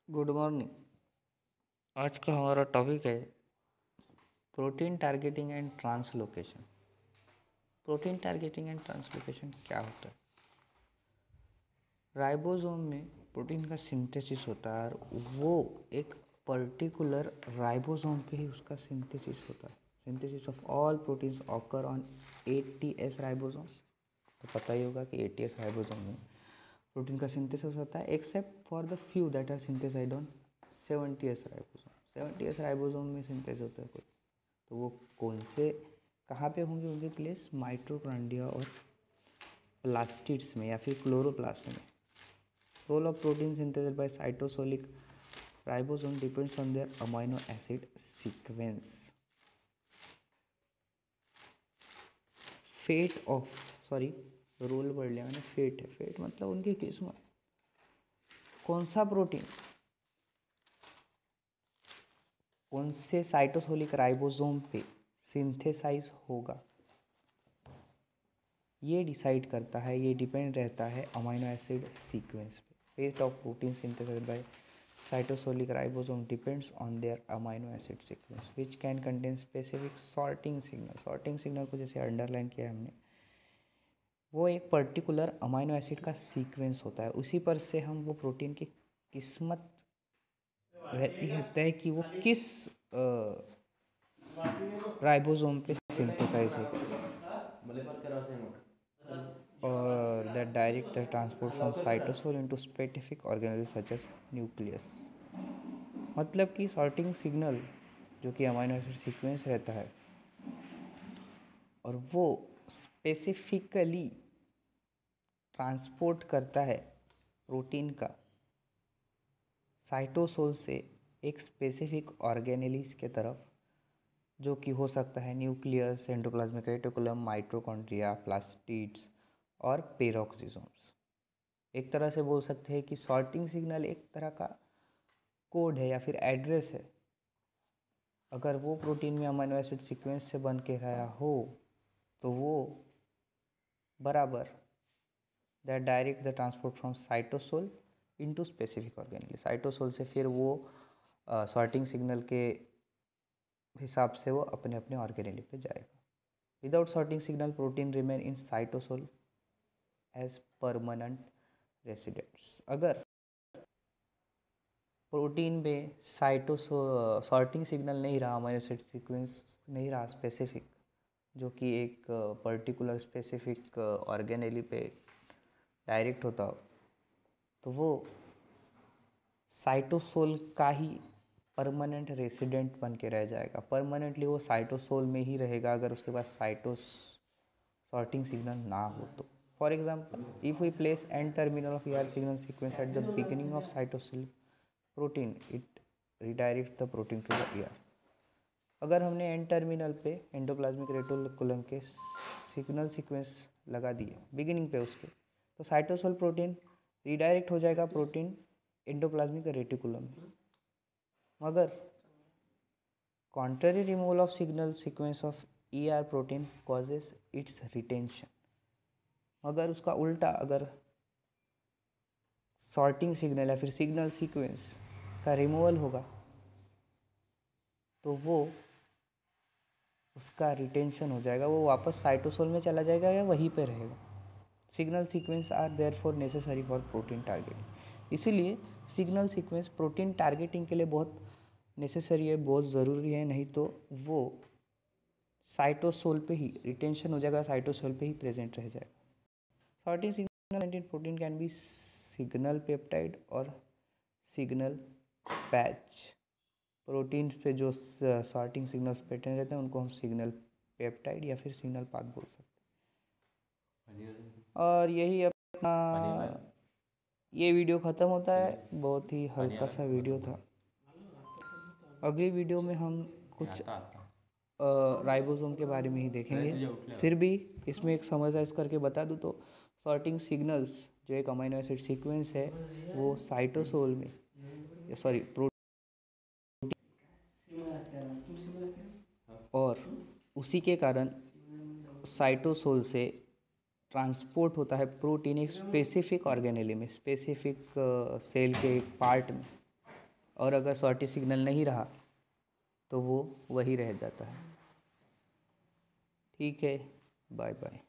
Good morning. आज का हमारा टॉपिक है protein targeting and translocation. Protein targeting and translocation क्या होता है? राइबोसोम में प्रोटीन का सिंथेसिस होता है और वो एक पर्टिकुलर राइबोसोम पे ही उसका सिंथेसिस होता है। Synthesis of all proteins occur on 80S ribosome. तो पता ही होगा कि 80S राइबोसोम में प्रोटीन का सिंथेसिस होता है, except for the few that are synthesised on 70S ribosome. 70S ribosome में सिंथेसिस होता है कोई, तो वो कौन से कहाँ पे होंगे? उनके प्लेस माइटोकॉन्ड्रिया और प्लास्टिड्स में या फिर क्लोरोप्लास्ट में। Role of protein synthesis by cytosolic ribosome depends on their amino acid sequence. Fate of role पढ़ लिया मैंने। फेट है, फेट मतलब उनकी किस्मत। कौन सा प्रोटीन कौन से साइटोसोलिक राइबोसोम पे सिंथेसाइज होगा, ये डिसाइड करता है, ये डिपेंड रहता है अमाइनो एसिड सीक्वेंस पे। Fate of protein synthesise by cytosolic ribosome depends on their amino acid sequence which can contain specific sorting signal. Sorting signal को जैसे अंडरलाइन किया हमने, वो एक पर्टिकुलर अमाइनो एसिड का सीक्वेंस होता है, उसी पर से हम वो प्रोटीन की किस्मत रहती है तय कि वो किस राइबोसोम पे सिंथेसाइज होगा, और that direct the transport from cytosol into specific organelles such as nucleus। मतलब कि सॉर्टिंग सिग्नल जो कि अमाइनो एसिड सीक्वेंस रहता है और वो स्पेसिफिकली ट्रांसपोर्ट करता है प्रोटीन का साइटोसोल से एक स्पेसिफिक ऑर्गेनेलिस के तरफ, जो कि हो सकता है nucleus, endoplasmic reticulum, mitochondria, plastids और पेरोक्सिसोम्स। एक तरह से बोल सकते हैं कि सॉर्टिंग सिग्नल एक तरह का कोड है या फिर एड्रेस है। अगर वो प्रोटीन में अमीनो एसिड सीक्वेंस से बन के रहा हो तो वो बराबर that direct the transport from cytosol into specific organelle. Cytosol से फिर वो सॉर्टिंग सिग्नल के हिसाब से वो अपने अपने ऑर्गेनेल पे जाएगा। Without sorting signal protein remain in cytosol as permanent residents. अगर प्रोटीन में सॉर्टिंग सिग्नल नहीं रहा, अमीनो एसिड सीक्वेंस नहीं रहा स्पेसिफिक, जो कि एक पर्टिकुलर स्पेसिफिक ऑर्गेनेली पे डायरेक्ट होता हो, तो वो साइटोसोल का ही परमानेंट रेसिडेंट बन के रह जाएगा। परमानेंटली वो साइटोसोल में ही रहेगा अगर उसके पास सॉर्टिंग सिग्नल ना हो तो। For example, if we place N terminal of ER signal sequence at the beginning of cytosol protein, it redirects the protein to the ER। अगर हमने एन टर्मिनल पे एंडोप्लाज्मिक रेटिकुलम के सिग्नल सीक्वेंस लगा दिए beginning पे उसके, तो cytosol protein redirect हो जाएगा प्रोटीन एंडोप्लाज्मिक रेटिकुलम में। मगर contrary removal of signal sequence of ER protein causes it's retention. मगर उसका उल्टा, अगर सॉर्टिंग सिग्नल या फिर सिग्नल सीक्वेंस का रिमूवल होगा तो वो उसका रिटेंशन हो जाएगा, वो वापस साइटोसोल में चला जाएगा या वहीं पे रहेगा। Signal sequence are there for necessary for protein targeting. इसीलिए सिग्नल सीक्वेंस प्रोटीन टारगेटिंग के लिए बहुत नेसेसरी है, बहुत ज़रूरी है, नहीं तो वो साइटोसोल पे ही रिटेंशन हो जाएगा, साइटोसोल पे ही प्रेजेंट रह जाएगा। Sorting signal protein can be signal peptide और सिग्नल पैच। प्रोटीन पे जो सॉर्टिंग सिग्नल्स पैटर्न रहते हैं उनको हम सिग्नल पेप्टाइड या फिर सिग्नल पाथ बोल सकते हैं। और यही अपना ये वीडियो ख़त्म होता है। बहुत ही हल्का सा वीडियो था। अगली वीडियो में हम कुछ राइबोसोम के बारे में ही देखेंगे। फिर भी इसमें एक समराइज करके बता दूँ तो सॉर्टिंग सिग्नल्स जो एक अमीनो एसिड सीक्वेंस है वो साइटोसोल में और उसी के कारण साइटोसोल से ट्रांसपोर्ट होता है प्रोटीन एक स्पेसिफिक ऑर्गेनेली में, स्पेसिफिक सेल के एक पार्ट में, और अगर शॉर्टी सिग्नल नहीं रहा तो वो वही रह जाता है। ठीक है, बाय बाय।